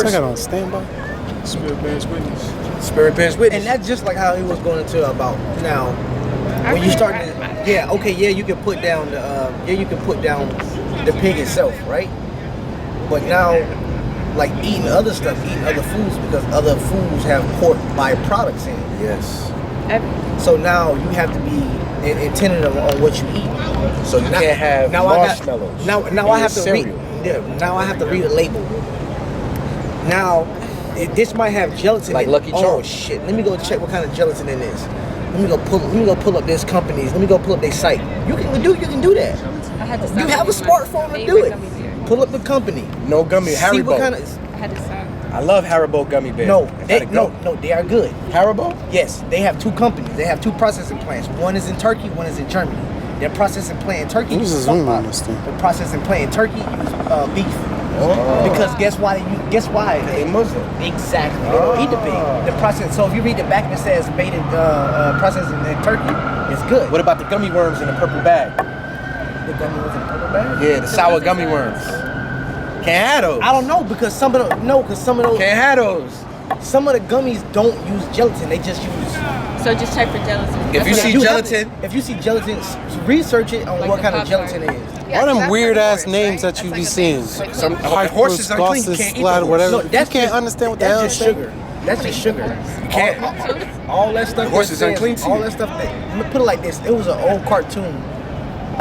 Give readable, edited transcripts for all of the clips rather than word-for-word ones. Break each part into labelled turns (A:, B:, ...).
A: person.
B: Second on standby.
C: Spirit bears witness.
A: Spirit bears witness.
D: And that's just like how he was going into about now. When you start, you can put down the pig itself, right? But now, like eating other stuff, eating other foods because other foods have pork byproducts in it.
A: Yes.
D: So now you have to be intended on what you eat.
A: So you can't have marshmallows.
D: Now I have to
A: cereal.
D: Now I have to read a label. Now this might have gelatin.
A: Like
D: in
A: Lucky
D: it. Oh
A: Charms.
D: shit! Let me go check what kind of gelatin it is. Let me go pull up this company's. Let me go pull up their site. You can do that.
E: I had to
D: You have a smartphone to do it. Pull up the company.
A: No gummy.
D: See
A: Haribo.
D: what kind of.
E: I had to stop.
A: I love Haribo gummy bears.
D: No, they are good.
A: Haribo?
D: Yes, they have two companies. They have two processing plants. One is in Turkey, one is in Germany. Their processing plant in Turkey uses
B: zoom on this thing.
D: The processing plant in Turkey uses beef.
A: Oh.
D: Because guess why?
A: They Muslim.
D: Exactly. They don't eat the pig. The process. So if you read the back and it says made in processing in Turkey, it's good.
A: What about the gummy worms in the purple bag?
D: The gummy worms in the purple bag?
A: Yeah, the sour gummy worms. Can't have those.
D: I don't know because some of those
A: Can't have those.
D: some of the gummies don't use gelatin. They just use.
E: So just check for gelatin.
A: If you see gelatin,
D: If you see gelatin, research it on
E: Like
D: what
E: the
D: kind of
E: popcorn.
D: gelatin it is.
B: All them weird ass names that you be seeing.
A: some
B: Hyper,
A: horses unclean. You
B: Glossus,
A: can't eat
B: splatter,
A: the
B: whatever.
A: horse.
B: You can't understand what the hell
D: That's
B: it's
D: just
B: saying.
D: sugar. That's just sugar.
A: You can't.
D: All that stuff.
A: The horse is
D: that says-
A: unclean to
D: All
A: you.
D: that stuff. Let me put it like this. It was an old cartoon.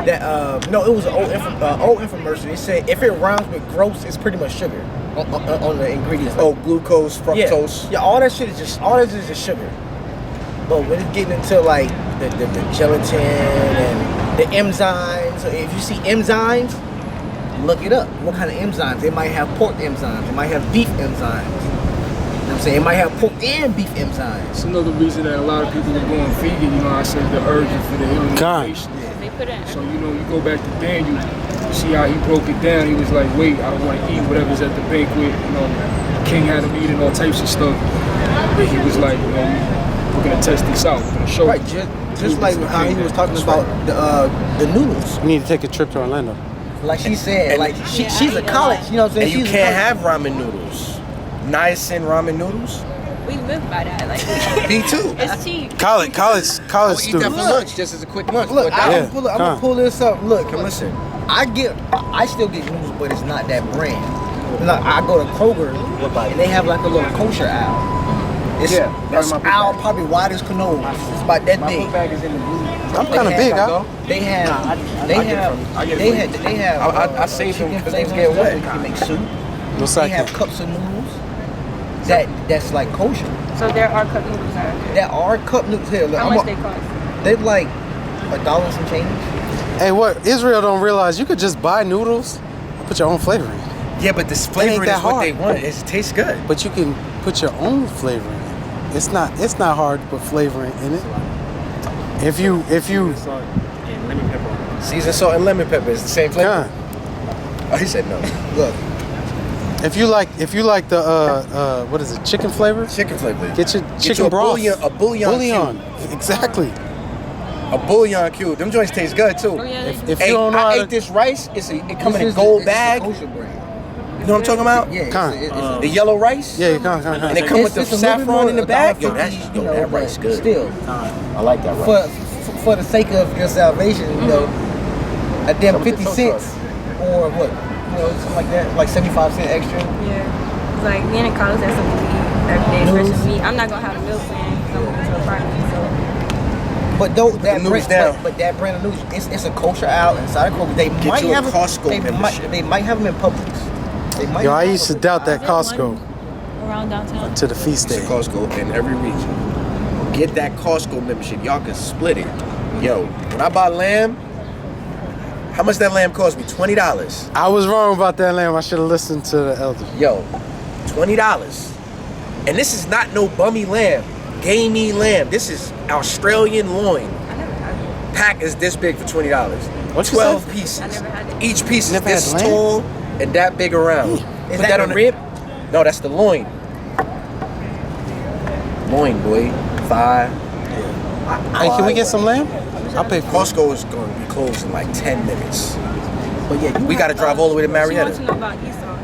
D: It was an old infomercial. It said if it rhymes with gross, it's pretty much sugar on the ingredients.
A: Oh, glucose, fructose.
D: Yeah, all that shit is just sugar. But when it's getting into like the gelatin and the enzymes, so if you see enzymes, look it up. What kind of enzymes? They might have pork enzymes. They might have beef enzymes. You know what I'm saying? It might have pork and beef enzymes.
C: It's another reason that a lot of people are going vegan. You know, I said the urging for the elimination.
E: They put it
C: So you go back to Daniel, you see how he broke it down. He was like, wait, I don't want to eat whatever's at the banquet. You know, King had him eating all types of stuff. But he was like, we're gonna test this out. We're gonna show
D: Right,
C: you.
D: just like how he was talking about the noodles.
B: You need to take a trip to Orlando.
D: Like she said,
A: And-
D: like she's a college. You know what I'm saying?
A: And you
D: She's a
A: can't
D: college.
A: have ramen noodles. Niacin ramen noodles.
E: We live by that. Like
A: Me too.
E: it's cheap.
B: College
A: Eat that
B: students.
A: for lunch, just as a quick lunch.
D: Look, I'm
B: Yeah,
D: gonna pull this up. Look,
A: Come listen.
D: I still get noodles, but it's not that brand. Like I go to Kroger and they have like a little kosher aisle. It's
A: that's
D: that's
A: my
D: aisle probably wide as canoe. It's about that big.
A: bag is in the blue.
B: I'm kind of big, huh?
D: They have
A: I saved them
D: chicken
A: because they was
D: flavors
A: getting wet.
D: You can make soup.
B: What's
D: They
B: that?
D: have cups of noodles. That's like kosher.
E: So there are cup noodles out here.
D: There are cup noodles here. Look,
E: How much they cost?
D: They're like $1 and some change.
B: Hey, what Israel don't realize, you could just buy noodles, put your own flavoring.
A: Yeah, but this flavor
B: that
A: is what
B: hard.
A: they want. It tastes good.
B: But you can put your own flavor in it. It's not hard to put flavoring in it. If you
A: Seasoned salt and lemon pepper is the same flavor.
B: Con,
A: Oh, he said no.
D: Look,
B: if you like the what is it, chicken flavor?
A: Chicken flavor.
B: Get your
A: Get
B: chicken
A: you a
B: broth.
A: bouillon
B: Exactly.
A: A bouillon cube. Them joints taste good too.
E: Oh yeah,
B: If
E: they
B: you
A: Hey,
B: don't know
A: I
B: how
A: ate
B: to,
A: this rice. It come in a
D: this is
A: gold
D: the
A: bag.
D: kosher brand.
A: You know what I'm talking about?
D: Yeah,
B: Con.
D: it's
A: The yellow rice.
B: yeah, you can.
A: And they come with the
D: it's a little bit
A: saffron in the
D: more
A: bag. Yo,
D: $1.50,
A: that rice
D: but
A: good.
D: Still,
A: I like that rice.
D: for the sake of your salvation, you know, a damn
A: Some of the
D: 50
A: tow
D: cents or what, something like that, like 75 cents extra.
E: Yeah. It's like being in college, that's something to eat every day, especially me. I'm not gonna have a meal plan because I'm moving to an apartment, so.
D: But though that
A: the noodles
D: brand,
A: down.
D: but that brand of noodles, it's a kosher out inside of Kroger. They might
A: you a
D: have
A: Costco membership.
D: they might have them in Publix. They might
B: Yo,
D: have
B: I
D: them
B: used to
D: in Publix.
B: doubt that Costco
E: Around downtown.
B: to the feast
A: It's a
B: day.
A: Costco in every region. Get that Costco membership. Y'all can split it. Yo, when I buy lamb, how much that lamb cost me? $20.
B: I was wrong about that lamb. I should have listened to the elder.
A: Yo, $20. And this is not no bummy lamb, gamey lamb. This is Australian loin. Pack is this big for $20.
B: What you
A: 12
B: said?
A: pieces.
E: I never had it.
A: Each piece is
B: Never
A: this
B: had lamb?
A: tall and that big around.
D: Is
A: Put
D: that
A: on
D: the rib?
A: No, that's the loin. Loin, boy. $5.
B: Hey, can we get some lamb? I'll pay for it.
A: Costco is going to be closed in like 10 minutes.
D: But yeah,
A: We got to drive all the way to
E: She wants
A: Marietta.
E: to know about Esau.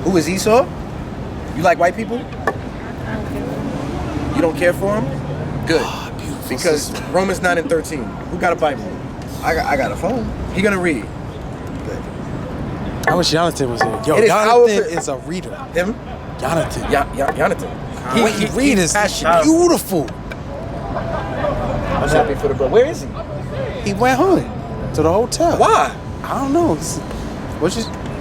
A: Who is Esau? You like white people? You don't care for them? Good. Because Romans 9 and 13. Who got a Bible?
D: I got a phone.
A: He gonna read.
B: I wish Jonathan was here. Yo,
A: It is
B: Jonathan
A: our-
B: is a reader.
A: Him?
B: Jonathan.
A: Jonathan.
B: He read is
A: passionate.
B: beautiful.
A: I'm happy for the bro. Where is he?
B: He went home to the hotel.
A: Why?
B: I don't know.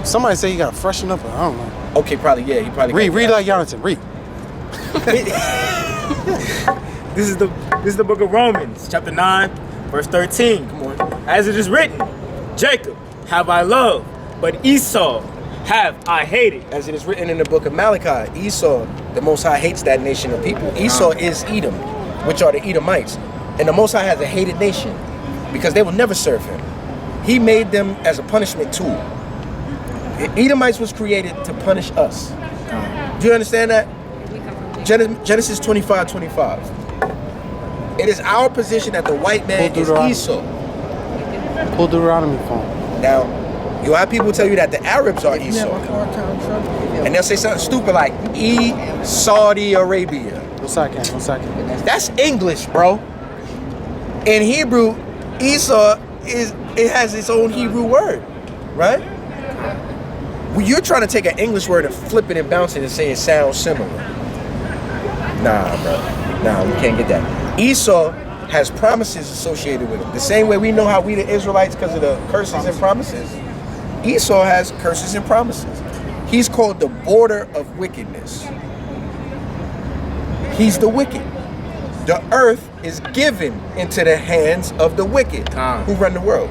B: Somebody say he got to freshen up. I don't know.
A: Okay, probably, yeah. He probably
B: Read like Jonathan. Read.
F: This is the book of Romans, chapter 9, verse 13.
A: Come on.
F: As it is written, Jacob have I loved, but Esau have I hated.
A: As it is written in the book of Malachi, Esau, the Most High hates that nation of people. Esau is Edom, which are the Edomites. And the Most High has a hated nation because they will never serve him. He made them as a punishment tool. Edomites was created to punish us. Do you understand that? Genesis 25:25. It is our position that the white man is Esau.
B: Pull Deuteronomy phone.
A: Now, you have people tell you that the Arabs are Esau. And they'll say something stupid like Saudi Arabia.
B: 1 second.
A: That's English, bro. In Hebrew, Esau has its own Hebrew word, right? Well, you're trying to take an English word and flip it and bounce it and say it sounds similar. Nah, bro. Nah, we can't get that. Esau has promises associated with him. The same way we know how we the Israelites, because of the curses and promises, Esau has curses and promises. He's called the border of wickedness. He's the wicked. The earth is given into the hands of the wicked who run the world.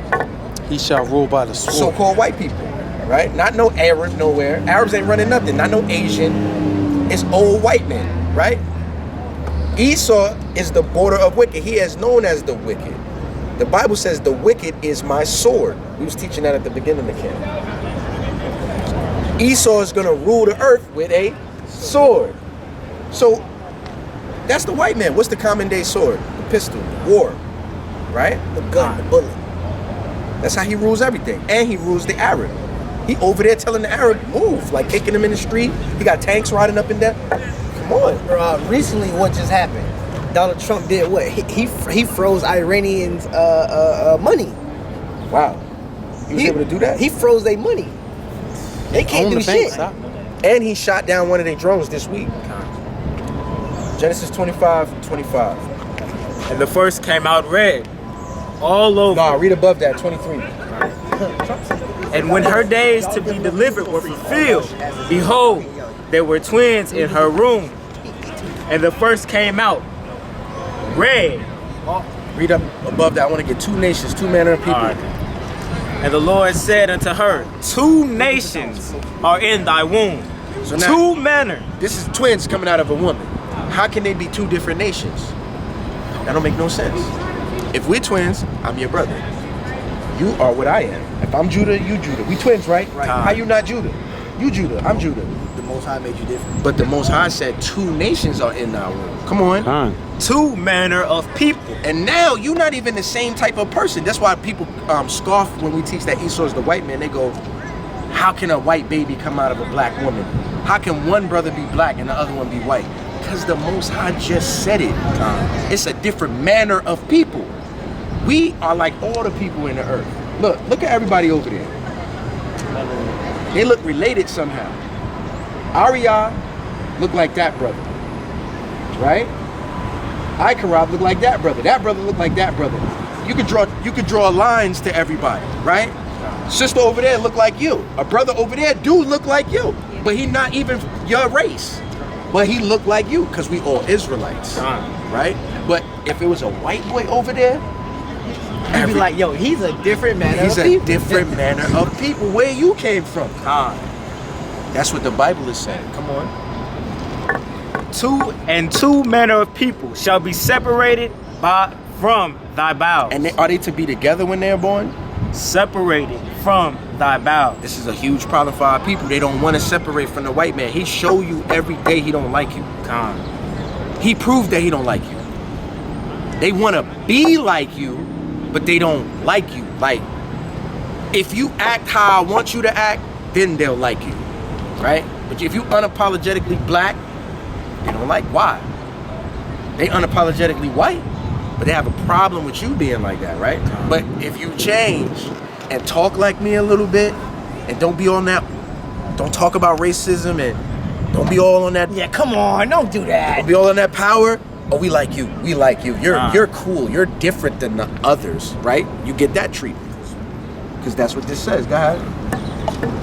B: He shall rule by the sword.
A: So-called white people, right? Not no Arab nowhere. Arabs ain't running nothing. Not no Asian. It's old white men, right? Esau is the border of wicked. He is known as the wicked. The Bible says the wicked is my sword. We was teaching that at the beginning of the camp. Esau is going to rule the earth with a sword. So that's the white man. What's the common day sword? The pistol, war, right?
D: The gun, the bullet.
A: That's how he rules everything. And he rules the Arab. He over there telling the Arab, move, like kicking him in the street. He got tanks riding up and down. Come on.
D: Recently, what just happened? Donald Trump did what? He froze Iranians' money.
A: Wow. He was able to do that?
D: He froze their money. They can't do shit.
A: And he shot down one of their drones this week. Genesis 25:25.
F: And the first came out red, all over.
A: Nah, read above that, 23.
F: And when her days to be delivered were fulfilled, behold, there were twins in her room. And the first came out red.
A: Read up above that. I want to get two nations, two manner of people.
F: All right. And the Lord said unto her, 2 nations are in thy womb.
A: So now,
F: 2 manner.
A: this is twins coming out of a woman. How can they be two different nations? That don't make no sense. If we're twins, I'm your brother. You are what I am. If I'm Judah, you Judah. We twins, right?
D: Right.
A: How you not Judah? You Judah, I'm Judah.
D: The Most High made you different.
A: But the Most High said 2 nations are in our womb. Come on.
F: 2 manner of people.
A: And now you're not even the same type of person. That's why people scoff when we teach that Esau is the white man. They go, how can a white baby come out of a black woman? How can one brother be black and the other one be white? Because the Most High just said it. It's a different manner of people. We are like all the people in the earth. Look at everybody over there. They look related somehow. Arya look like that brother, right? Ikarab look like that brother. That brother look like that brother. You could draw lines to everybody, right? Sister over there look like you. A brother over there do look like you, but he not even your race. But he look like you because we all Israelites, right? But if it was a white boy over there,
D: You'd be like, yo, he's a different manner of people.
A: He's a different manner of people. Where you came from. That's what the Bible is saying. Come on.
F: 2 manner of people shall be separated from thy bowels.
A: And are they to be together when they're born?
F: Separated from thy bowels.
A: This is a huge problem for our people. They don't want to separate from the white man. He show you every day he don't like you. He proved that he don't like you. They want to be like you, but they don't like you. Like, if you act how I want you to act, then they'll like you, right? But But if you unapologetically black, they don't like why. They unapologetically white, but they have a problem with you being like that, right? But if you change and talk like me a little bit, and don't be on that, don't talk about racism and don't be all on that.
D: Yeah, come on, don't do that.
A: Don't be all on that power. Oh, we like you. We like you. You're cool. You're different than the others, right? You get that treatment. Because that's what this says. Go ahead.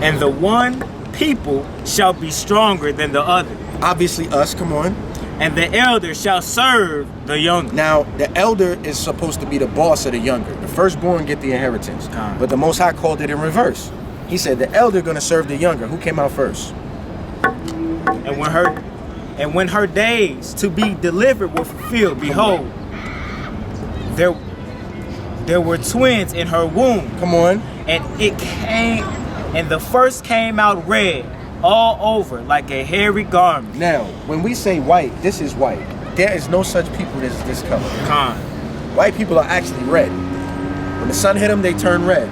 F: And the one people shall be stronger than the other.
A: Obviously us, come on.
F: And the elder shall serve the younger.
A: Now, the elder is supposed to be the boss of the younger. The firstborn get the inheritance. But the Most High called it in reverse. He said the elder gonna serve the younger. Who came out first?
F: And when her days to be delivered were fulfilled, behold, there were twins in her womb.
A: Come on.
F: And the first came out red all over like a hairy garment.
A: Now, when we say white, this is white. There is no such people that's this color. White people are actually red. When the sun hit them, they turn red.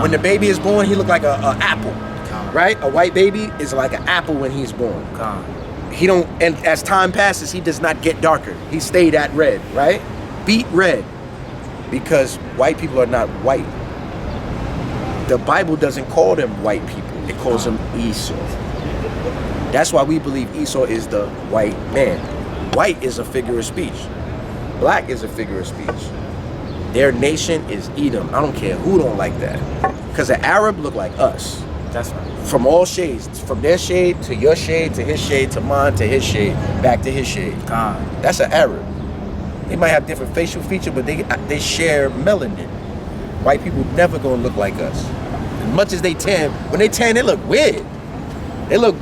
A: When the baby is born, he look like a apple, right? A white baby is like an apple when he's born. He don't, and as time passes, he does not get darker. He stayed at red, right? Beat red, because white people are not white. The Bible doesn't call them white people. It calls them Esau. That's why we believe Esau is the white man. White is a figure of speech. Black is a figure of speech. Their nation is Edom. I don't care who don't like that. Because an Arab look like us.
F: That's right.
A: From all shades. From their shade to your shade to his shade to mine to his shade. Back to his shade. That's an Arab. They might have different facial features, but they share melanin. White people never gonna look like us. As much as they tan, when they tan, they look weird. They look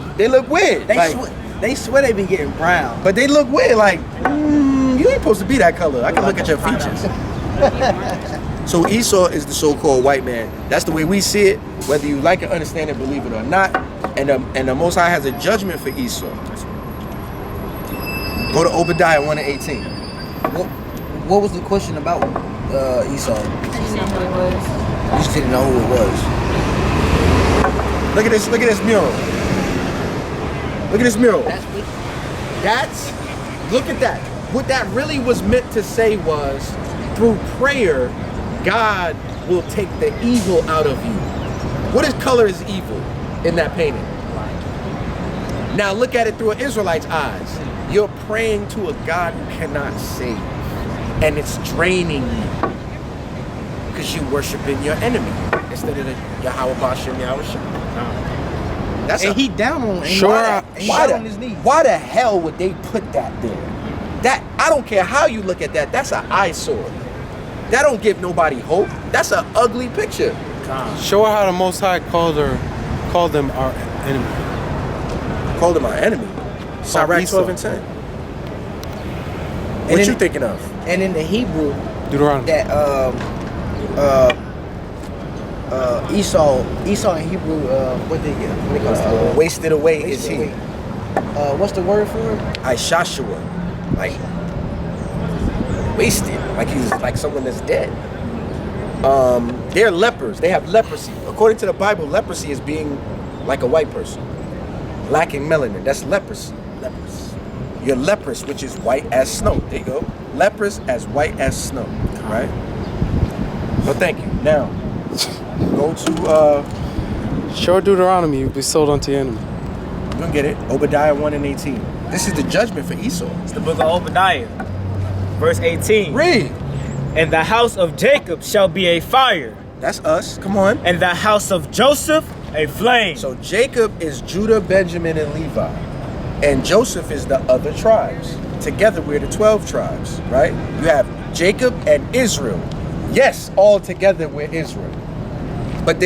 A: weird.
D: They swear they be getting brown.
A: But they look weird, like, you ain't supposed to be that color. I can look at your features. So Esau is the so-called white man. That's the way we see it, whether you like it, understand it, believe it or not. And the Most High has a judgment for Esau. Go to Obadiah 1:18.
D: What was the question about Esau?
E: I didn't know who it was.
D: You just didn't know who it was.
A: Look at this mural. Look at this mural. Look at that. What that really was meant to say was, through prayer, God will take the evil out of you. What color is evil in that painting? Now look at it through an Israelite's eyes. You're praying to a God who cannot save. And it's draining you. Because you're worshiping your enemy instead of the Yahweh Bashem Yahweh Shem. That's
D: he down on his knees.
A: Why the hell would they put that there? That, I don't care how you look at that, that's an eyesore. That don't give nobody hope. That's an ugly picture.
B: Show her how the Most High called them our enemy.
A: Called them our enemy. Sirach 12 and 10. What you thinking of?
D: And in the Hebrew,
B: Deuteronomy.
D: that Esau in Hebrew, what they call it?
A: Wasted away is he.
D: What's the word for it?
A: Ishashua. Like wasted. Like he's like someone that's dead. They're lepers. They have leprosy. According to the Bible, leprosy is being like a white person. Lacking melanin. That's leprosy. You're leprous, which is white as snow. There you go. Leprous as white as snow. Right? Well, thank you. Now, go to
B: Show Deuteronomy, you'll be sold unto your enemy.
A: you're gonna get it. Obadiah 1:18. This is the judgment for Esau.
F: It's the book of Obadiah, verse 18.
A: Read.
F: And the house of Jacob shall be a fire,
A: That's us. Come on.
F: and the house of Joseph a flame.
A: So Jacob is Judah, Benjamin, and Levi. And Joseph is the other tribes. Together we're the 12 tribes, right? You have Jacob and Israel. Yes, all together we're Israel. But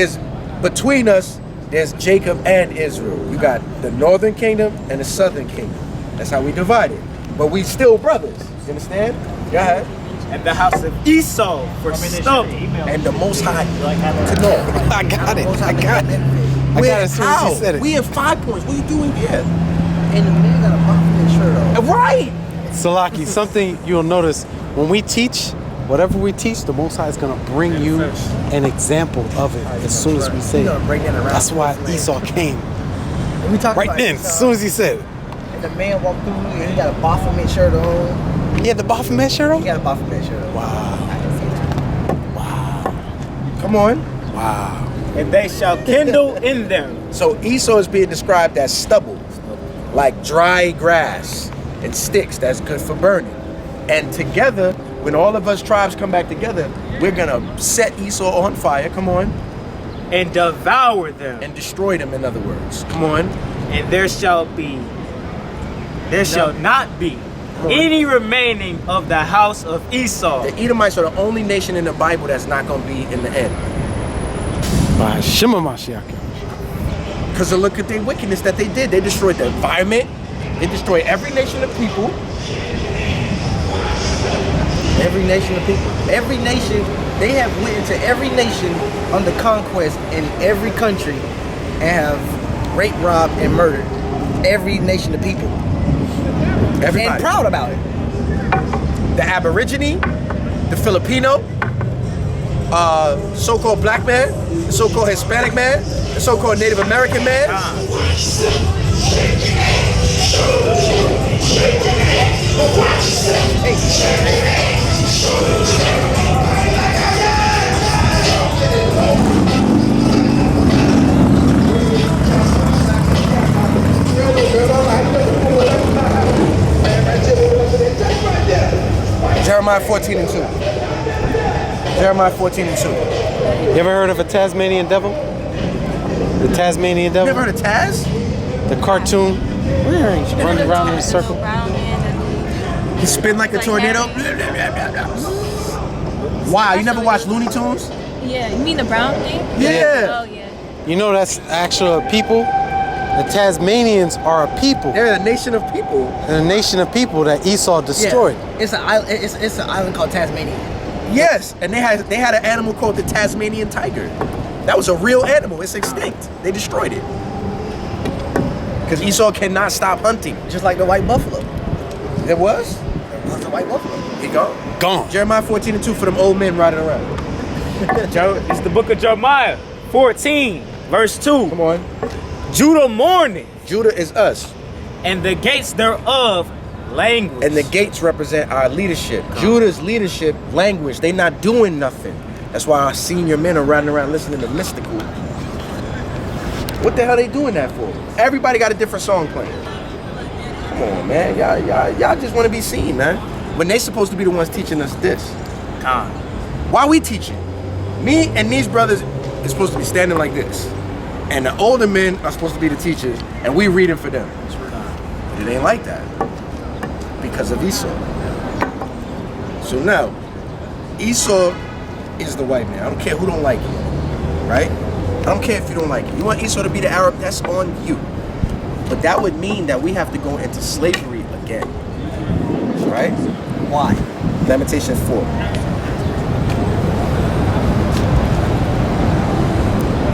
A: between us, there's Jacob and Israel. You got the northern kingdom and the southern kingdom. That's how we divide it. But we still brothers. You understand? Go ahead.
F: And the house of Esau for stubble.
A: And the Most High to know.
B: I got it. I got it as soon as he said it.
A: We in 5 points. What are you doing here?
D: And the man got a mafia shirt on.
A: Right.
B: Salaki, something you'll notice when we teach, whatever we teach, the Most High is going to bring you an example of it as soon as we say it. That's why Esau came.
D: We talked
B: Right
D: about
B: then,
D: Esau,
B: as soon as he said it.
D: and the man walked through and he got a Baphomet shirt on.
B: He had the Baphomet shirt
D: He
B: on?
D: got a Baphomet shirt on.
B: Wow.
A: Come on.
B: Wow.
F: And they shall kindle in them.
A: So Esau is being described as stubble, like dry grass and sticks that's good for burning. And together, when all of us tribes come back together, we're gonna set Esau on fire, come on,
F: And devour them.
A: and destroy them, in other words. Come on.
F: And there shall not be any remaining of the house of Esau.
A: The Edomites are the only nation in the Bible that's not gonna be in the end.
B: By Shema Mashiach.
A: Because look at the wickedness that they did. They destroyed the environment. They destroyed every nation of people.
D: Every nation of people. Every nation, they have went into every nation under conquest in every country and have raped, robbed, and murdered every nation of people.
A: Everybody.
D: And proud about it.
A: The Aborigine, the Filipino, so-called black man, the so-called Hispanic man, the so-called Native American man. Jeremiah 14 and 2. Jeremiah 14 and 2.
B: You ever heard of a Tasmanian devil? The Tasmanian
A: You
B: devil?
A: never heard of Taz?
B: The cartoon? Runs around in a circle.
E: Brown man
A: He spin like a
E: Like
A: tornado. Wow, you never watched Looney Tunes?
E: Yeah, you mean the brown thing?
A: Yeah.
E: Oh yeah.
B: You know that's actual people? The Tasmanians are a people.
A: They're a nation of people.
B: They're a nation of people that Esau destroyed.
D: It's an island. It's an island called Tasmania.
A: Yes, and they had an animal called the Tasmanian tiger. That was a real animal. It's extinct. They destroyed it. Because Esau cannot stop hunting.
D: Just like the white buffalo.
A: It was?
D: It was the white buffalo.
A: He gone.
B: Gone.
A: Jeremiah 14 and 2 for them old men riding around.
F: It's the book of Jeremiah 14, verse 2.
A: Come on.
F: Judah mourneth,
A: Judah is us.
F: and the gates thereof languish.
A: And the gates represent our leadership. Judah's leadership language. They not doing nothing. That's why our senior men are riding around listening to mystical. What the hell they doing that for? Everybody got a different song playing. Come on, man. Y'all just want to be seen, man. When they supposed to be the ones teaching us this. Why we teaching? Me and these brothers is supposed to be standing like this. And the older men are supposed to be the teachers, and we reading for them. But it ain't like that. Because of Esau. So now, Esau is the white man. I don't care who don't like it. Right? I don't care if you don't like it. You want Esau to be the Arab, that's on you. But that would mean that we have to go into slavery again. Right?
D: Why?
A: Lamentations 4.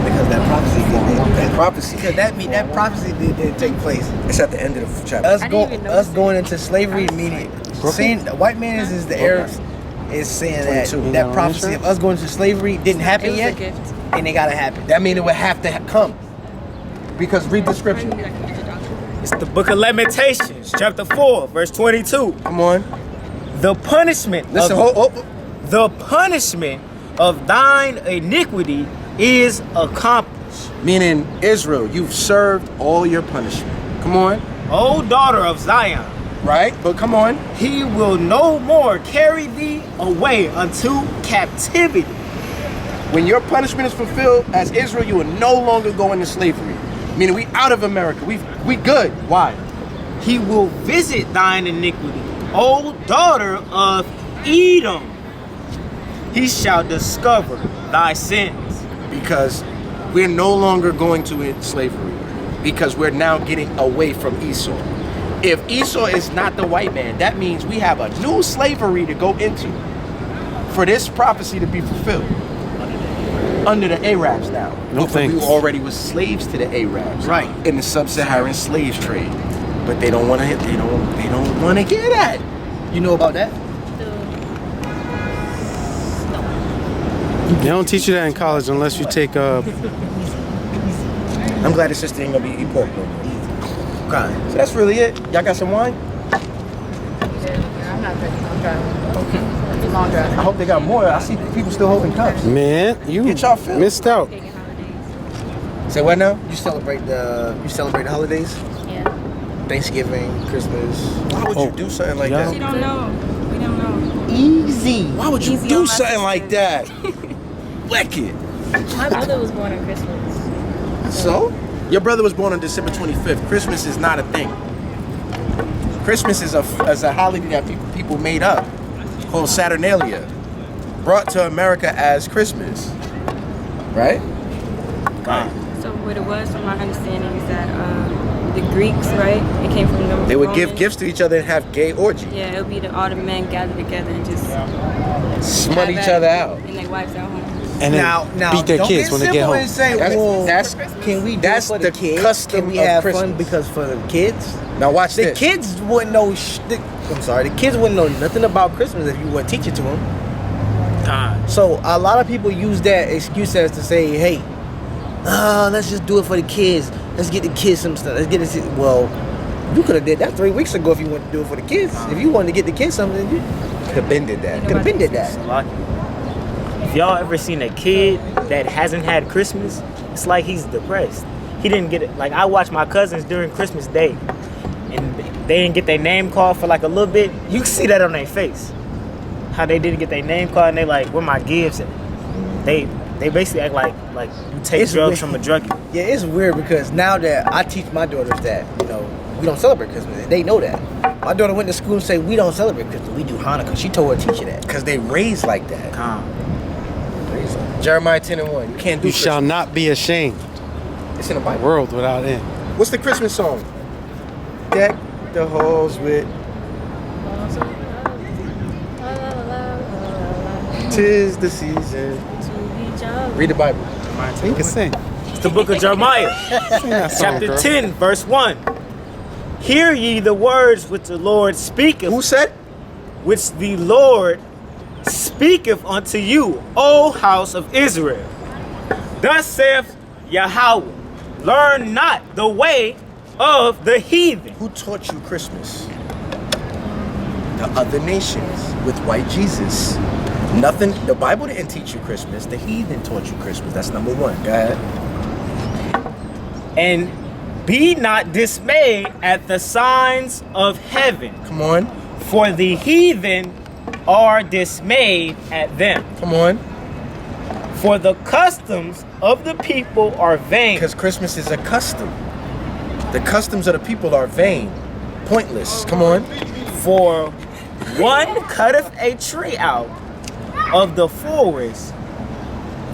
D: Because that prophecy did.
A: Prophecy.
D: Because that prophecy did take place.
A: It's at the end of the chapter.
D: Us
E: I didn't even notice
D: going into slavery meaning saying the white man is the Arabs is saying that
A: 22.
D: that prophecy of us going to slavery didn't
E: It
D: happen
E: was a
D: yet,
E: gift.
D: and it gotta happen.
A: That means it would have to come. Because read the scripture.
F: It's the book of Lamentations, chapter 4, verse 22.
A: Come on.
F: The punishment
A: Listen,
F: of the punishment of thine iniquity is accomplished.
A: Meaning, Israel, you've served all your punishment. Come on.
F: O daughter of Zion,
A: Right? But come on.
F: he will no more carry thee away unto captivity.
A: When your punishment is fulfilled as Israel, you will no longer go into slavery. Meaning we out of America. We good. Why?
F: He will visit thine iniquity, O daughter of Edom. He shall discover thy sins.
A: Because we're no longer going to slavery. Because we're now getting away from Esau. If Esau is not the white man, that means we have a new slavery to go into for this prophecy to be fulfilled. Under the Arabs now.
B: No
A: But
B: thanks.
A: we already was slaves to the Arabs.
D: Right.
A: In the sub-Saharan slave trade. But they don't want to they don't want to get at.
D: You know about that?
B: They don't teach you that in college unless you take
A: I'm glad the sister ain't gonna be eat pork no more.
D: Okay.
A: So that's really it. Y'all got some wine?
G: Yeah, I'm not drinking. I'm driving. It's a long drive.
A: I hope they got more. I see people still holding cups.
B: Man, you
A: Get y'all filled.
B: missed out.
E: Pagan holidays.
A: Say what now?
D: You celebrate the holidays?
E: Yeah.
D: Thanksgiving, Christmas.
A: Why would you do something like
B: Yeah.
E: We
A: that?
E: don't know. We don't know.
D: Easy.
A: Why would you
E: Easy
A: do
E: on my
A: something like that?
E: sister.
A: Wicked.
E: My brother was born on Christmas.
A: So? Your brother was born on December 25th. Christmas is not a thing. Christmas is a holiday that people made up called Saturnalia, brought to America as Christmas. Right?
E: So what it was, from my understanding, is that the Greeks, right? It came from the
A: They would give
E: Romans.
A: gifts to each other and have gay orgies.
E: Yeah, it would be all the men gathered together and just
A: Smut
E: have
A: each
E: at
A: other
E: it,
A: out.
E: and their wives at home.
B: And then
D: Now,
B: beat their
D: don't
B: kids
D: get
B: when they get
D: simple
B: home.
D: and say,
A: That's-
D: well,
A: that's-
D: can we do
A: that's
D: it for the
A: the
D: kids?
A: custom
D: Can we
A: of
D: have
A: Christmas.
D: fun because for the kids?
A: Now watch
D: The
A: this.
D: kids wouldn't know. The kids wouldn't know nothing about Christmas if you wouldn't teach it to them. So a lot of people use that excuse as to say, "Hey, let's just do it for the kids. Let's get the kids some stuff. Let's get it." Well, you could have did that 3 weeks ago if you wanted to do it for the kids. If you wanted to get the kids something, you
A: Could have been did that.
D: could have been did that.
F: If y'all ever seen a kid that hasn't had Christmas, it's like he's depressed. He didn't get it. Like, I watched my cousins during Christmas Day, and they didn't get their name called for like a little bit. You can see that on their face. How they didn't get their name called, and they like, where my gifts at? They basically act like you take
D: It's
F: drugs
D: weird.
F: from a druggie.
D: Yeah, it's weird because now that I teach my daughters that, we don't celebrate Christmas, and they know that. My daughter went to school and said, we don't celebrate Christmas, we do Hanukkah. She told her teacher that.
A: Because they raised like that. Jeremiah 10:1. You can't do
B: You shall
A: Christmas.
B: not be ashamed.
A: It's in the Bible.
B: World without end.
A: What's the Christmas song? Deck the halls with tis the season. Read the Bible.
B: You can sing.
F: It's the book of Jeremiah,
B: Sing that song,
F: chapter
B: girl.
F: 10, verse 1. Hear ye the words which the Lord speaketh,
A: Who said?
F: which the Lord speaketh unto you, O house of Israel. Thus saith Yahweh, learn not the way of the heathen.
A: Who taught you Christmas? The other nations with white Jesus. Nothing. The Bible didn't teach you Christmas. The heathen taught you Christmas. That's number one. Go ahead.
F: And be not dismayed at the signs of heaven,
A: Come on.
F: for the heathen are dismayed at them.
A: Come on.
F: For the customs of the people are vain.
A: Because Christmas is a custom. The customs of the people are vain, pointless. Come on.
F: For one cutteth a tree out of the forest,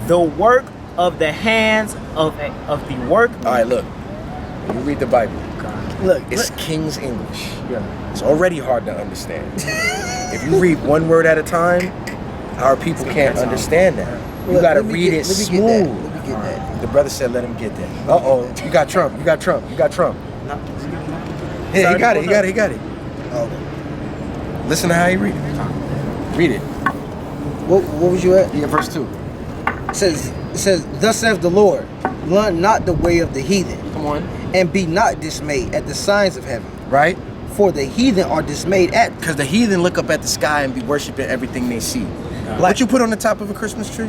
F: the work of the hands of the work.
A: All right, look. When you read the Bible,
D: Look,
A: it's King's English. It's already hard to understand. If you read one word at a time, our people can't understand that. You gotta read it smooth.
D: Let me get that.
A: The brother said, "Let him get that." Uh-oh, you got Trump. You got Trump. You got Trump. Yeah, he got it. He got it. He got it.
D: Oh.
A: Listen to how he read it. Read it.
D: What was you at?
A: Yeah, verse 2.
D: It says, thus saith the Lord, learn not the way of the heathen,
A: Come on.
D: and be not dismayed at the signs of heaven.
A: Right?
D: For the heathen are dismayed at.
A: Because the heathen look up at the sky and be worshiping everything they see. What you put on the top of a Christmas tree?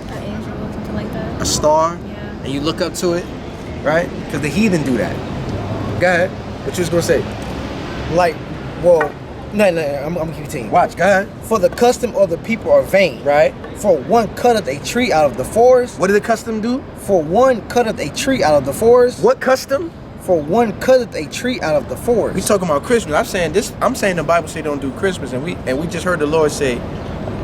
E: An angel or something like that.
A: A star.
E: Yeah.
A: And you look up to it. Right? Because the heathen do that. Go ahead. What you was going to say?
D: Like, well, no, I'm gonna keep telling you.
A: Watch. Go ahead.
D: For the custom of the people are vain.
A: Right?
D: For one cutteth a tree out of the forest.
A: What did the custom do?
D: For one cutteth a tree out of the forest.
A: What custom?
D: For one cutteth a tree out of the forest.
A: We talking about Christmas. I'm saying the Bible say don't do Christmas, and we just heard the Lord say,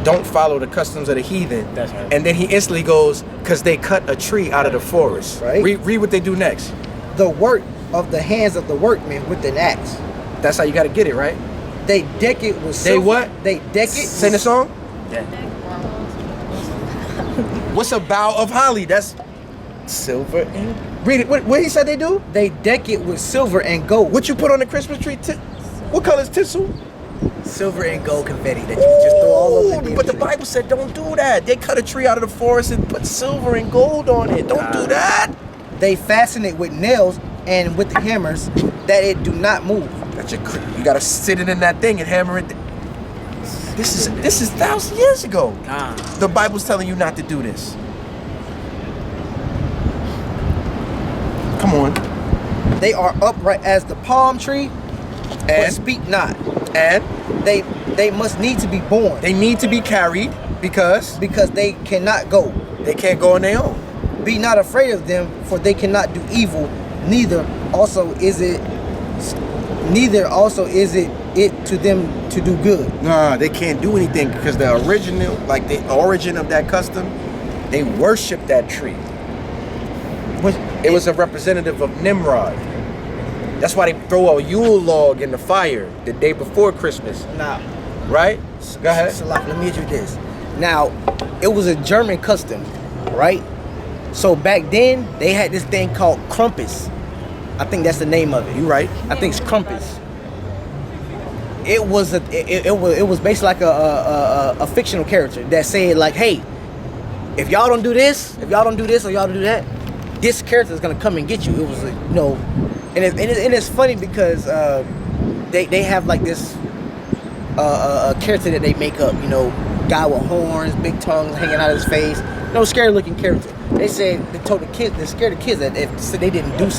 A: don't follow the customs of the heathen.
F: That's right.
A: And then he instantly goes, because they cut a tree out of the forest.
D: Right.
A: Read what they do next.
D: The work of the hands of the workmen with an axe.
A: That's how you got to get it, right?
D: They deck it with
A: They
D: silver.
A: what?
D: They deck it.
A: Sing the song. What's a bough of holly? That's silver and... Read it. What he said they do?
D: They deck it with silver and gold.
A: What you put on the Christmas tree? What color is tissue?
D: Silver and gold confetti that you can just throw all over the
A: But the Bible said don't do that. They cut a tree out of the forest and put silver and gold on it. Don't do that.
D: They fasten it with nails and with the hammers that it do not move.
A: You gotta sit it in that thing and hammer it. This is 1,000 years ago. The Bible's telling you not to do this. Come on.
D: They are upright as the palm tree, but
A: And
D: speak not.
A: and
D: They must need to be born
A: they need to be carried because
D: because they cannot go.
A: they can't go on their own.
D: Be not afraid of them, for they cannot do evil. Neither also is it to them to do good.
A: Nah, they can't do anything because the origin of that custom, they worship that tree. It was a representative of Nimrod. That's why they throw a Yule log in the fire the day before Christmas.
D: Now,
A: Right? Go ahead.
D: Salak, let me hit you with this. Now, it was a German custom, right? So back then, they had this thing called Krampus. I think that's the name of it.
A: You right.
D: I think it's Krampus. It was basically like a fictional character that said like, hey, if y'all don't do this, or y'all do that, this character is gonna come and get you. It was and it's funny because they have like this a character that they make up, guy with horns, big tongue hanging out of his face, scary looking character. They said they scared the kids that if they didn't do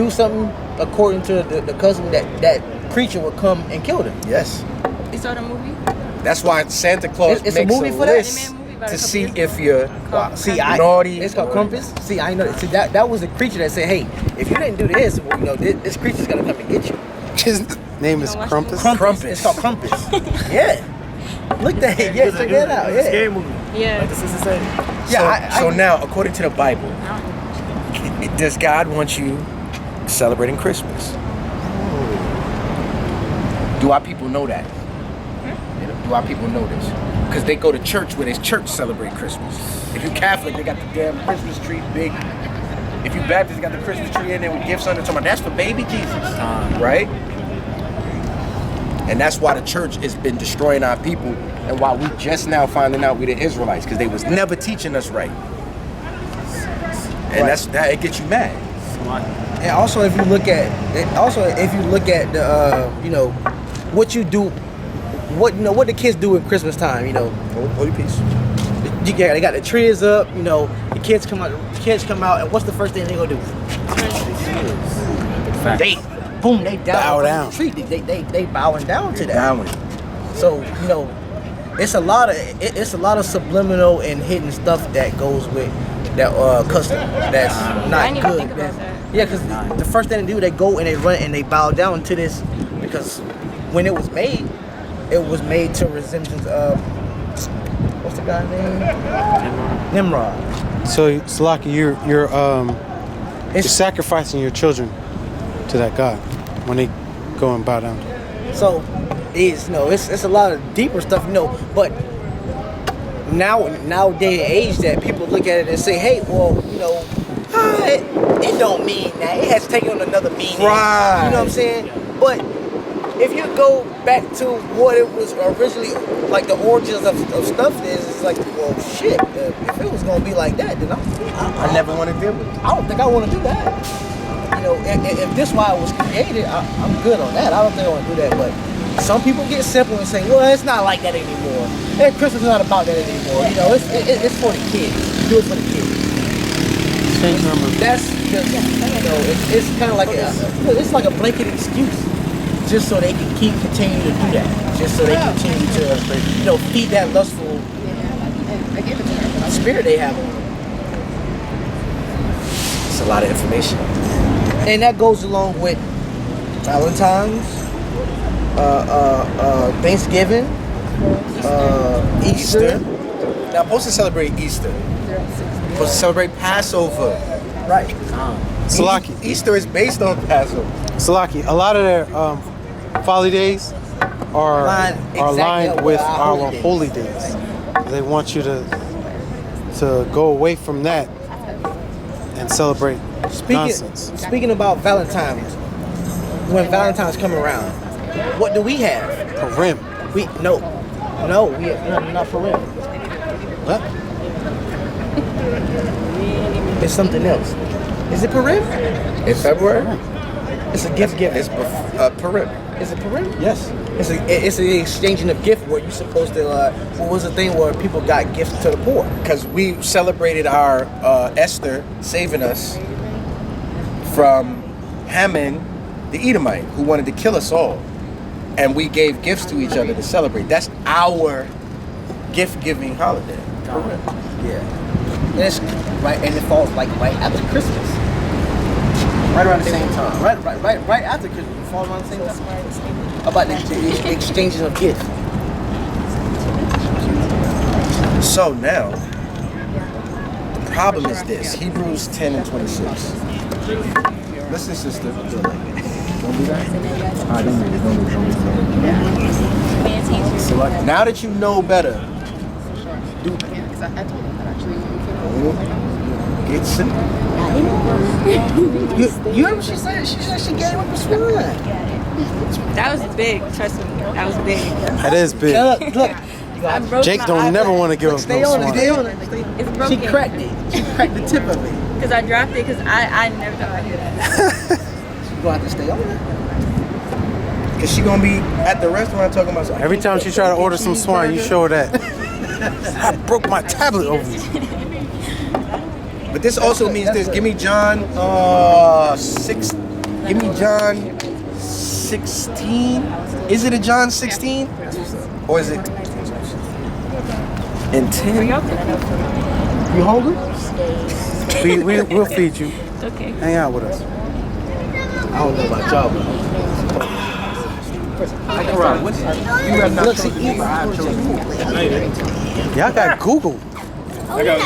D: something, according to the custom, that creature would come and kill them.
A: Yes.
E: You saw the movie?
A: That's why Santa Claus
D: It's
A: makes
D: a movie for that?
A: list
E: They made a movie about
A: to
E: a couple
A: see
E: years
A: if you're naughty.
D: It's called Krampus. See, I know. See, that was a creature that said, "Hey, if you didn't do this, this creature's gonna come and get you."
B: His name is
E: watch
B: Krampus.
A: Krampus.
D: It's called Krampus. Yeah. Look that. Yeah, check that out. Yeah.
F: Scary movie.
E: Yeah.
F: Like the sister said.
A: So now, according to the Bible, does God want you celebrating Christmas? Do our people know that? Do our people know this? Because they go to church where there's church celebrate Christmas. If you're Catholic, they got the damn Christmas tree big. If you Baptist, they got the Christmas tree in there with gifts under it. That's for baby Jesus, right? And that's why the church has been destroying our people, and why we just now finding out we the Israelites, because they was never teaching us right. And that it gets you mad.
D: And also, if you look at the what you do, what the kids do at Christmas time,
A: Hold your peace.
D: they got the trees up, the kids come out, and what's the first thing they gonna do? They
B: Bow down.
D: The tree. They bowing down to that.
A: Bowing.
D: So it's a lot of subliminal and hidden stuff that goes with that custom. That's
E: I
D: not
E: didn't even
D: good.
E: think about that.
D: Yeah, because the first thing they do, they go and they run and they bow down to this, because when it was made to resemblance of what's the guy's name? Nimrod.
B: So Salaki, you're sacrificing your children to that God when they go and bow down.
D: So it's a lot of deeper stuff, but nowadays age that people look at it and say, hey, well, it don't mean that. It has taken on another meaning.
A: Right.
D: You know what I'm saying? But if you go back to what it was originally, like the origins of stuff is, it's like, well, shit, if it was going to be like that, then
A: I never want to deal with it.
D: I don't think I want to do that. If this why it was created, I'm good on that. I don't think I want to do that. But some people get simple and say, well, it's not like that anymore. And Christmas is not about that anymore. It's for the kids. Do it for the kids. That's just, it's kind of like it's like a blanket excuse, just so they can continue to do that. Just so they continue to, feed that lustful spirit they have on them.
A: It's a lot of information.
D: And that goes along with Valentine's, Thanksgiving, Easter.
A: Now, I'm supposed to celebrate Easter. Supposed to celebrate Passover.
D: Right.
B: Salaki.
A: Easter is based on Passover.
B: Salaki, a lot of their folly days are
D: Exactly
B: aligned with
D: our
B: our holy days. They want you to go away from that and celebrate nonsense.
D: Speaking about Valentine's, when Valentine's come around, what do we have?
B: Purim.
D: No, we have not for real.
B: What?
D: It's something else. Is it Purim?
A: In February?
D: It's a gift giving.
A: It's Purim.
D: Is it Purim?
A: Yes.
D: It's an exchanging of gift where you're supposed to. What was the thing where people got gifts to the poor?
A: Because we celebrated our Esther saving us from Haman, the Edomite, who wanted to kill us all. And we gave gifts to each other to celebrate. That's our gift-giving holiday.
D: Yeah. And it's right, and it falls like right after Christmas. Right around the same time. Right after Christmas. It falls around the same time. About the exchanging of gifts.
A: So now, the problem is this. Hebrews 10 and 26. Listen, sister. Don't do that. Don't read it. So now that you know better, do
G: I told him that actually.
A: get sick.
D: You heard what she said? She said she gave up the swine.
E: That was big. Trust me. That was big.
B: That is big.
D: Look.
E: I broke
B: Jake
E: my
B: don't never
E: iPad.
B: want to give us
D: Stay
B: no
D: on it.
B: swine.
D: Stay on it.
E: It's broken.
D: She cracked it. She cracked the tip of it.
E: Because I dropped it because I never thought I'd do that.
D: She's gonna have to stay on it.
A: Because she going to be at the restaurant talking about something.
B: Every time she try to order some swine, you show her that. I broke my tablet over you.
A: But this also means this. Give me John 6. Give me John 16. Is it a John 16? Or is it in 10?
D: You hungry?
B: We'll feed you.
E: It's okay.
B: Hang out with us.
D: I don't know about y'all, but look, see,
B: Y'all got Google.
C: I got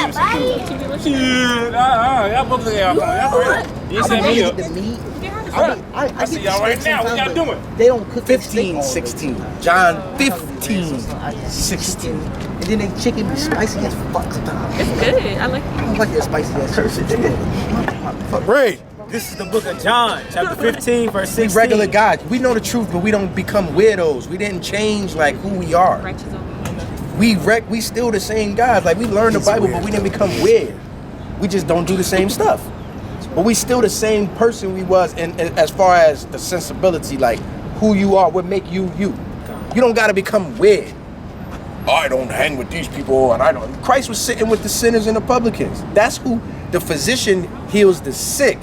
C: y'all both look at y'all. You send me up.
D: the meat.
C: I see y'all right now. What y'all doing?
D: They don't cook that steak
A: 15,
D: all the way.
A: 16. John 15, 16.
D: And then they chicken be spicy as fuck sometimes.
E: It's good. I like it.
D: I don't like that spicy ass shit.
B: Read.
F: This is the book of John, chapter 15, verse
A: We
F: 16.
A: regular guys. We know the truth, but we don't become weirdos. We didn't change like who we are.
E: Righteous over
A: We still the same guys. Like we learned the Bible, but we didn't become weird. We just don't do the same stuff. But we still the same person we was in as far as the sensibility, like who you are, what make you you. You don't gotta become weird. I don't hang with these people and I don't. Christ was sitting with the sinners and the publicans. That's who the physician heals the sick.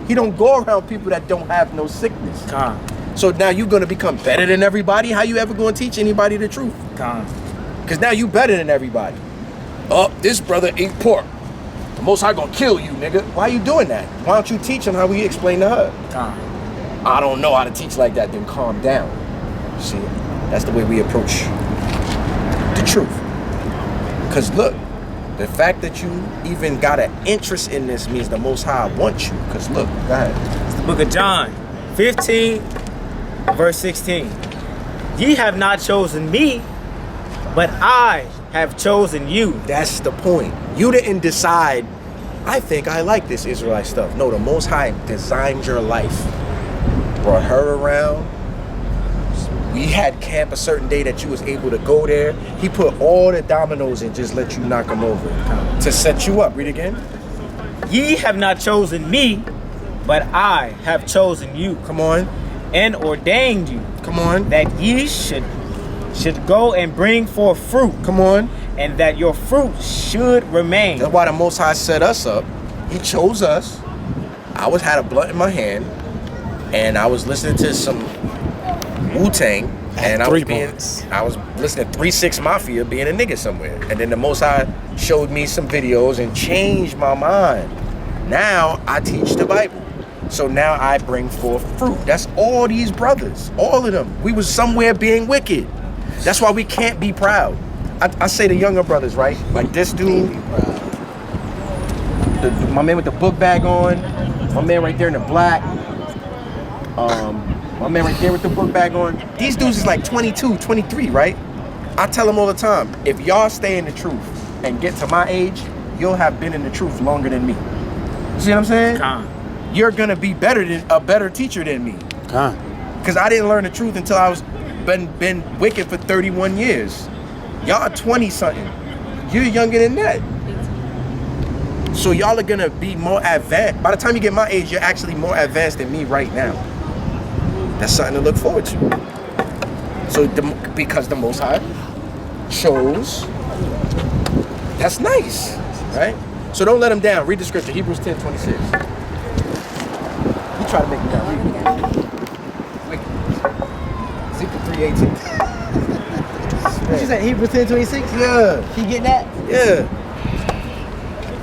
A: He don't go around people that don't have no sickness.
F: Con.
A: So now you're gonna become better than everybody? How you ever gonna teach anybody the truth?
F: Con.
A: Because now you better than everybody. Oh, this brother ate pork. The Most High gonna kill you, nigga. Why you doing that? Why don't you teach him how we explain to her?
F: Con.
A: I don't know how to teach like that. Then calm down. See, that's the way we approach the truth. Because look, the fact that you even got an interest in this means the Most High wants you. Because look, go ahead.
F: It's the book of John, 15, verse 16. Ye have not chosen me, but I have chosen you.
A: That's the point. You didn't decide, I think I like this Israelite stuff. No, the Most High designed your life. Brought her around. We had camp a certain day that you was able to go there. He put all the dominoes and just let you knock them over to set you up. Read again.
F: Ye have not chosen me, but I have chosen you.
A: Come on.
F: And ordained you.
A: Come on.
F: That ye should go and bring forth fruit.
A: Come on.
F: And that your fruit should remain.
A: That's why the Most High set us up. He chose us. I had a blunt in my hand, and I was listening to some Wu-Tang, and I was listening to 3-6 Mafia being a nigga somewhere. And then the Most High showed me some videos and changed my mind. Now I teach the Bible. So now I bring forth fruit. That's all these brothers, all of them. We was somewhere being wicked. That's why we can't be proud. I say the younger brothers, right? Like this dude, my man with the book bag on, my man right there in the black, my man right there with the book bag on. These dudes is like 22, 23, right? I tell them all the time, if y'all stay in the truth and get to my age, you'll have been in the truth longer than me. See what I'm saying? You're gonna be a better teacher than me. Because I didn't learn the truth until I was been wicked for 31 years. Y'all 20 something. You're younger than that. So y'all are gonna be more advanced. By the time you get my age, you're actually more advanced than me right now. That's something to look forward to. So because the Most High chose, that's nice, right? So don't let him down. Read the scripture, Hebrews 10:26. He tried to make me down. Read it. Ezekiel 3:18.
D: What you said, Hebrews 10:26?
A: Yeah.
D: He getting that?
A: Yeah.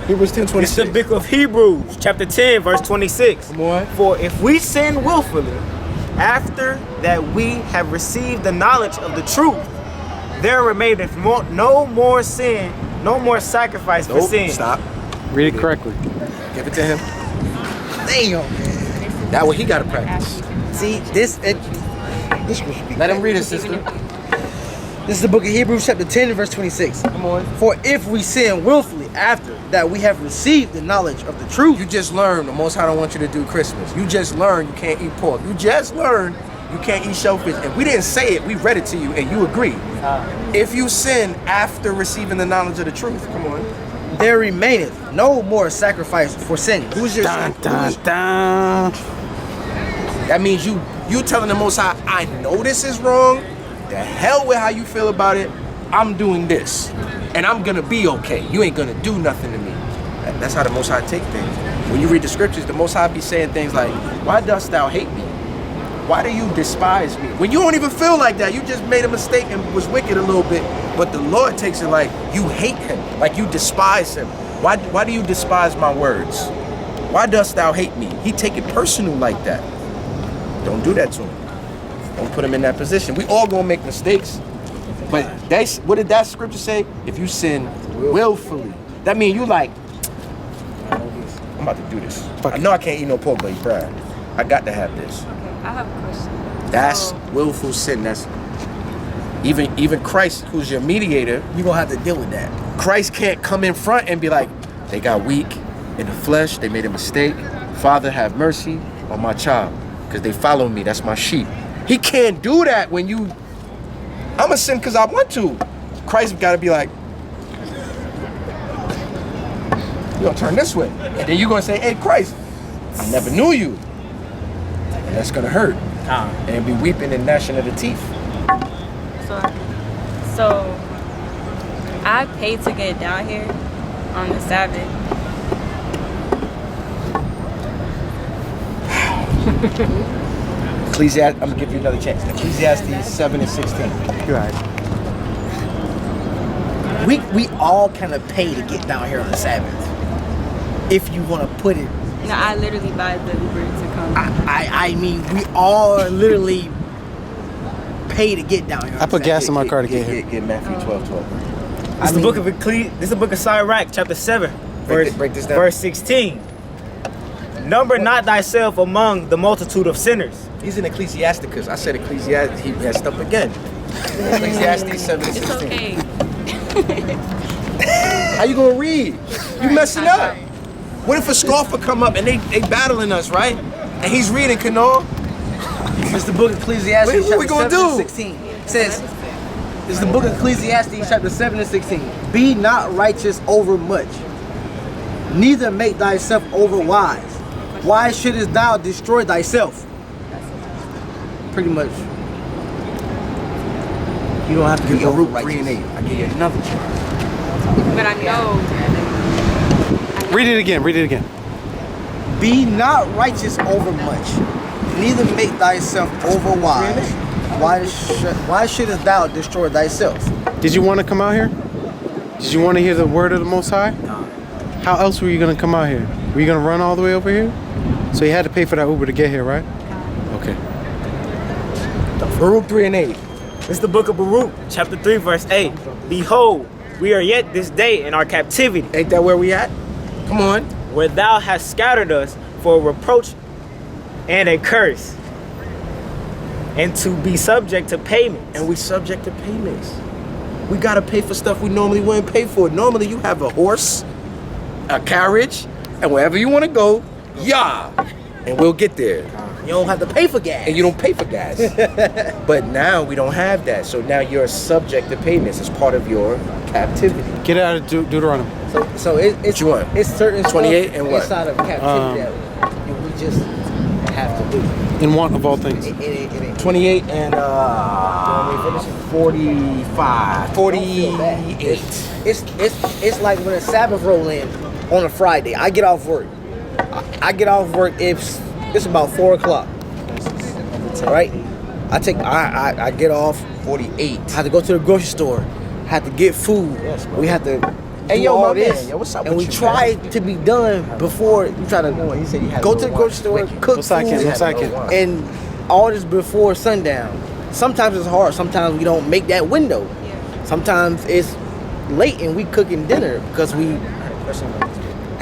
A: Hebrews 10:26.
F: It's the book of Hebrews, chapter 10, verse 26.
A: Come on.
F: For if we sin willfully, after that we have received the knowledge of the truth, there remaineth no more sin, no more sacrifice for sin.
A: Stop.
B: Read it correctly.
A: Give it to him.
D: Damn.
A: That way he gotta practice.
D: See, this should be
A: Let him read it, sister.
D: This is the book of Hebrews, chapter 10, verse 26.
A: Come on.
D: For if we sin willfully after that we have received the knowledge of the truth.
A: You just learned the Most High don't want you to do Christmas. You just learned you can't eat pork. You just learned you can't eat shellfish. And we didn't say it, we read it to you and you agree. If you sin after receiving the knowledge of the truth, come on.
D: There remaineth no more sacrifice for sin.
A: Who's your
B: Dun, dun, dun.
A: That means you telling the Most High, I know this is wrong. The hell with how you feel about it. I'm doing this. And I'm gonna be okay. You ain't gonna do nothing to me. That's how the Most High take things. When you read the scriptures, the Most High be saying things like, why dost thou hate me? Why do you despise me? When you don't even feel like that, you just made a mistake and was wicked a little bit, but the Lord takes it like you hate him, like you despise him. Why do you despise my words? Why dost thou hate me? He take it personal like that. Don't do that to him. Don't put him in that position. We all gonna make mistakes, but what did that scripture say? If you sin willfully, that means you like, I'm about to do this. I know I can't eat no pork, but he's Brad. I got to have this.
E: Okay, I have a question.
A: That's willful sin. That's even Christ, who's your mediator.
D: You're going to have to deal with that.
A: Christ can't come in front and be like, they got weak in the flesh. They made a mistake. Father, have mercy on my child because they follow me. That's my sheep. He can't do that when I'm going to sin because I want to. Christ got to be like, you're going to turn this way. And then you're going to say, hey, Christ, I never knew you. And that's going to hurt. And be weeping and gnashing of the teeth.
E: So I paid to get down here on the Sabbath.
A: Ecclesiastes, I'm going to give you another chance. Ecclesiastes 7:16.
B: You're right.
D: We all kind of pay to get down here on the Sabbath. If you want to put it.
E: No, I literally buy the Uber to come.
D: I mean, we all literally pay to get down here.
B: I put gas in my car to get here.
A: Get Matthew 12:12.
F: This is the book of This is the book of Sirach, chapter 7,
A: Break this down.
F: verse 16. Number not thyself among the multitude of sinners.
A: He's in Ecclesiasticus. I said Ecclesiastes. He messed up again. Ecclesiastes 7:16.
E: It's okay.
A: How you gonna read? You messing up. What if a scoffer come up and they battling us, right? And he's reading Kanor.
D: It's the book of Ecclesiastes,
A: What we
D: chapter
A: gonna
D: 7
A: do?
D: 16. It says, it's the book of Ecclesiastes, chapter 7 and 16. Be not righteous over much, neither make thyself over wise. Why shouldest thou destroy thyself? Pretty much. You don't have to be over
A: Baruch 3 and 8. I give you another chance.
E: But I know.
B: Read it again. Read it again.
D: Be not righteous over much, neither make thyself over wise. Why shouldest thou destroy thyself?
B: Did you want to come out here? Did you want to hear the word of the Most High? How else were you going to come out here? Were you going to run all the way over here? So you had to pay for that Uber to get here, right? Okay.
A: Baruch 3 and 8.
F: This is the book of Baruch, chapter 3, verse 8. Behold, we are yet this day in our captivity,
A: Ain't that where we at? Come on.
F: where thou hast scattered us for a reproach and a curse, and to be subject to payment.
A: And we subject to payments. We gotta pay for stuff we normally wouldn't pay for. Normally you have a horse, a carriage, and wherever you wanna go, and we'll get there.
D: don't have to pay for gas.
A: And you don't pay for gas. But now we don't have that. So now you're subject to payments. It's part of your captivity.
B: Get out of Deuteronomy.
D: So it's
A: What you want?
D: It's certain
A: 28
D: stuff
A: and what?
D: inside of captivity that we just have to do.
B: In want of all things.
D: It ain't
A: 28 and 45. 48.
D: It's like when a Sabbath roll in on a Friday. I get off work. I get off work. It's about 4 o'clock. Right? I get off.
A: 48.
D: I have to go to the grocery store. Have to get food.
A: Yes, bro.
D: We have to.
A: Hey,
D: do
A: yo,
D: all
A: my
D: this,
A: man. Yo, what's up
D: and
A: with
D: we
A: you,
D: try
A: man?
D: to be done before you try to
A: He said he had
D: go
A: a
D: to the
A: little
D: grocery store,
A: wine.
D: cook
B: What's that, Ken?
D: food,
B: What's that, Ken?
D: and all this before sundown. Sometimes it's hard. Sometimes we don't make that window. Sometimes it's late and we cooking dinner because we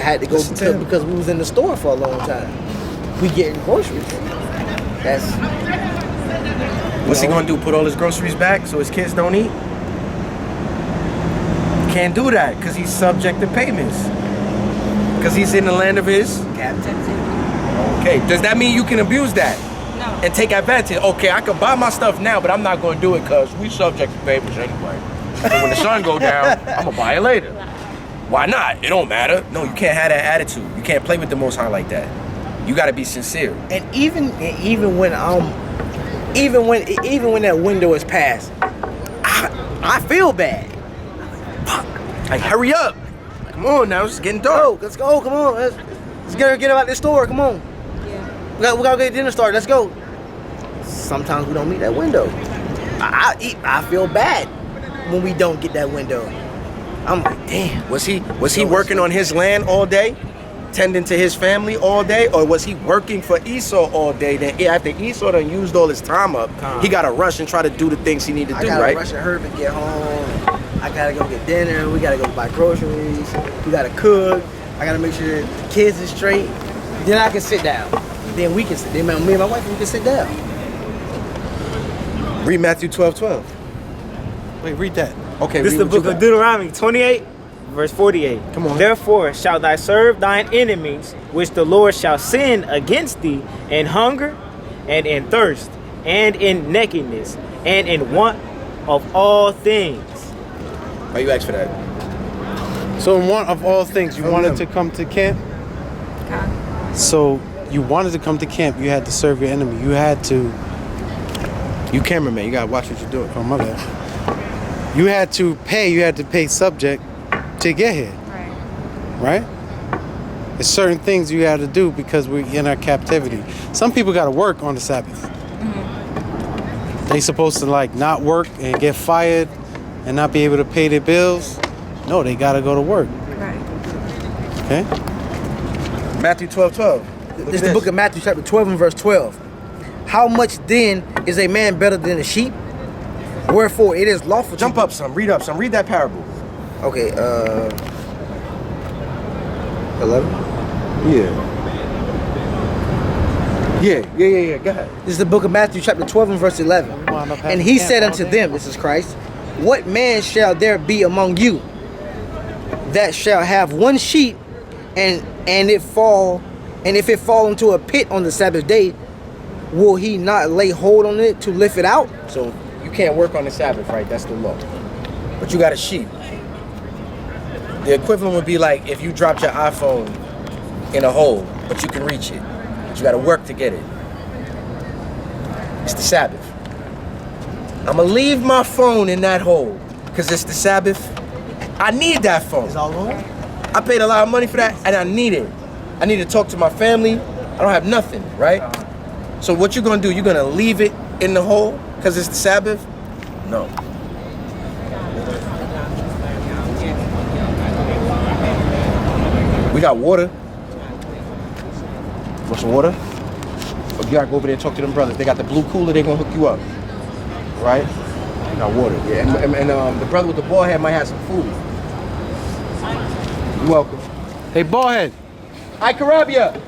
D: had to go because we was in the store for a long time. We getting groceries. That's
A: What's he gonna do? Put all his groceries back so his kids don't eat? Can't do that because he's subject to payments. Because he's in the land of his.
E: Captivity.
A: Okay, does that mean you can abuse that
E: No.
A: and take advantage? Okay, I can buy my stuff now, but I'm not gonna do it because we subject to payments anyway. So when the sun go down, I'm gonna buy it later. Why not? It don't matter. No, you can't have that attitude. You can't play with the Most High like that. You gotta be sincere.
D: and even when that window is passed, I feel bad.
A: Like, hurry up. Come on now, it's getting dark.
D: Oh, let's go. Come on. Let's get out this store. Come on.
E: Yeah.
D: We gotta get dinner started. Let's go. Sometimes we don't meet that window. I feel bad when we don't get that window. I'm like, damn.
A: Was he working on his land all day? Tending to his family all day? Or was he working for Esau all day? Then after Esau done used all his time up, he gotta rush and try to do the things he need to
D: I
A: do,
D: gotta
A: right?
D: rush and hurry and get home. I gotta go get dinner. We gotta go buy groceries. We gotta cook. I gotta make sure the kids is straight. Then I can sit down. Then we can sit. Then me and my wife, we can sit down.
A: Read Matthew 12:12.
B: Wait, read that.
A: Okay,
F: This is
A: read
F: the
A: what you
F: book of
A: got.
F: Deuteronomy 28, verse 48.
A: Come on.
F: Therefore shalt thou serve thine enemies, which the Lord shall send against thee in hunger, and in thirst, and in nakedness, and in want of all things.
A: Why you ask for that?
B: So in want of all things, you wanted to come to camp? So you wanted to come to camp, you had to serve your enemy. You had to,
A: You cameraman, you gotta watch what you're doing.
B: oh my bad. You had to pay subject to get here, right? There's certain things you had to do because we're in our captivity. Some people gotta work on the Sabbath. They supposed to like not work and get fired and not be able to pay their bills. No, they gotta go to work,
E: Right.
B: okay?
A: Matthew 12:12.
D: This is the book of Matthew, chapter 12 and verse 12. How much then is a man better than a sheep? Wherefore it is lawful to...
A: Jump up some, read that parable.
D: Okay, 11?
A: Yeah, go ahead.
D: This is the book of Matthew, chapter 12 and verse 11.
B: wound up having
D: And he
B: camp
D: said
B: all
D: unto
B: day.
D: them, this is Christ, what man shall there be among you that shall have one sheep, and if it fall into a pit on the Sabbath day, will he not lay hold on it to lift it out?
A: So you can't work on the Sabbath, right? That's the law. But you got a sheep. The equivalent would be like if you dropped your iPhone in a hole, but you can reach it. But you got to work to get it. It's the Sabbath. I'm going to leave my phone in that hole because it's the Sabbath. I need that phone.
D: It's all over.
A: I paid a lot of money for that and I need it. I need to talk to my family. I don't have nothing, right? So what you going to do? You're going to leave it in the hole because it's the Sabbath? No. We got water. Want some water? Or you gotta go over there and talk to them brothers. They got the blue cooler, they gonna hook you up. Right? Got water. Yeah, and the brother with the bald head might have some food. You're welcome.
B: Hey, ballhead.
A: I Karabia!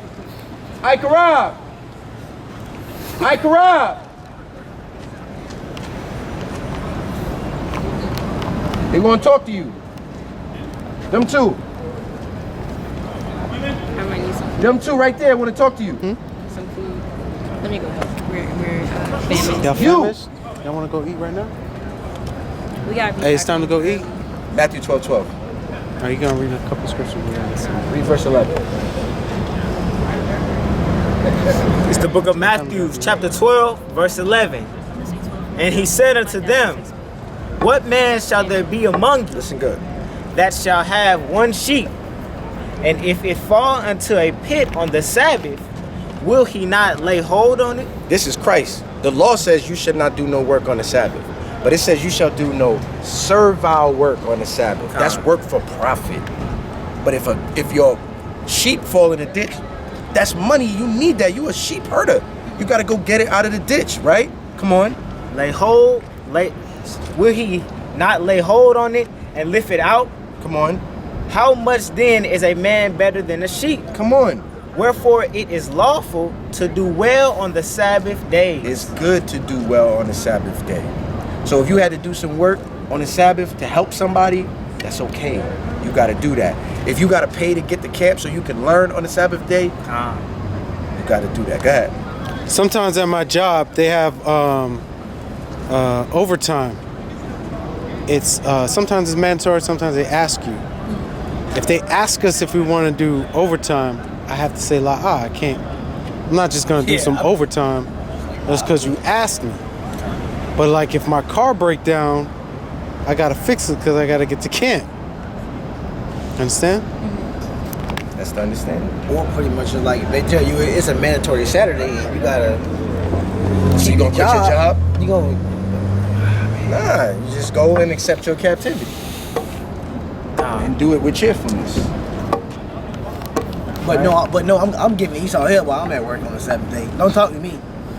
A: I Karab! I Karab! They wanna talk to you. Them two.
E: I might need some
A: Them two right there want to talk to you.
E: food. Let me go help. We're famished.
B: Y'all famished? Y'all want to go eat right now?
E: We gotta be
B: Hey, it's time to go eat.
A: Matthew 12:12.
B: Are you gonna read a couple scriptures? We gotta listen.
A: Read verse 11.
F: It's the book of Matthew, chapter 12, verse 11. And he said unto them, what man shall there be among you
A: Listen good.
F: that shall have one sheep, and if it fall unto a pit on the Sabbath, will he not lay hold on it?
A: This is Christ. The law says you should not do no work on the Sabbath. But it says you shall do no servile work on the Sabbath. That's work for profit. But if your sheep fall in a ditch, that's money. You need that. You a sheep herder. You got to go get it out of the ditch, right? Come on.
F: Will he not lay hold on it and lift it out?
A: Come on.
F: How much then is a man better than a sheep?
A: Come on.
F: Wherefore it is lawful to do well on the Sabbath days.
A: It's good to do well on the Sabbath day. So if you had to do some work on the Sabbath to help somebody, that's okay. You got to do that. If you got to pay to get the camp so you can learn on the Sabbath day, you got to do that. Go ahead.
B: Sometimes at my job they have overtime. It's sometimes it's mandatory. Sometimes they ask you. If they ask us if we want to do overtime, I have to say I can't. I'm not just gonna do some overtime just because you asked me. But like if my car break down, I gotta fix it because I gotta get to camp. Understand?
A: That's the understanding.
D: Or pretty much like they tell you it's a mandatory Saturday and you gotta
A: So you gonna quit your job?
D: You gonna
A: Nah, you just go and accept your captivity. And do it with cheerfulness.
D: but no, I'm giving Esau hell while I'm at work on the 7th day. Don't talk to me.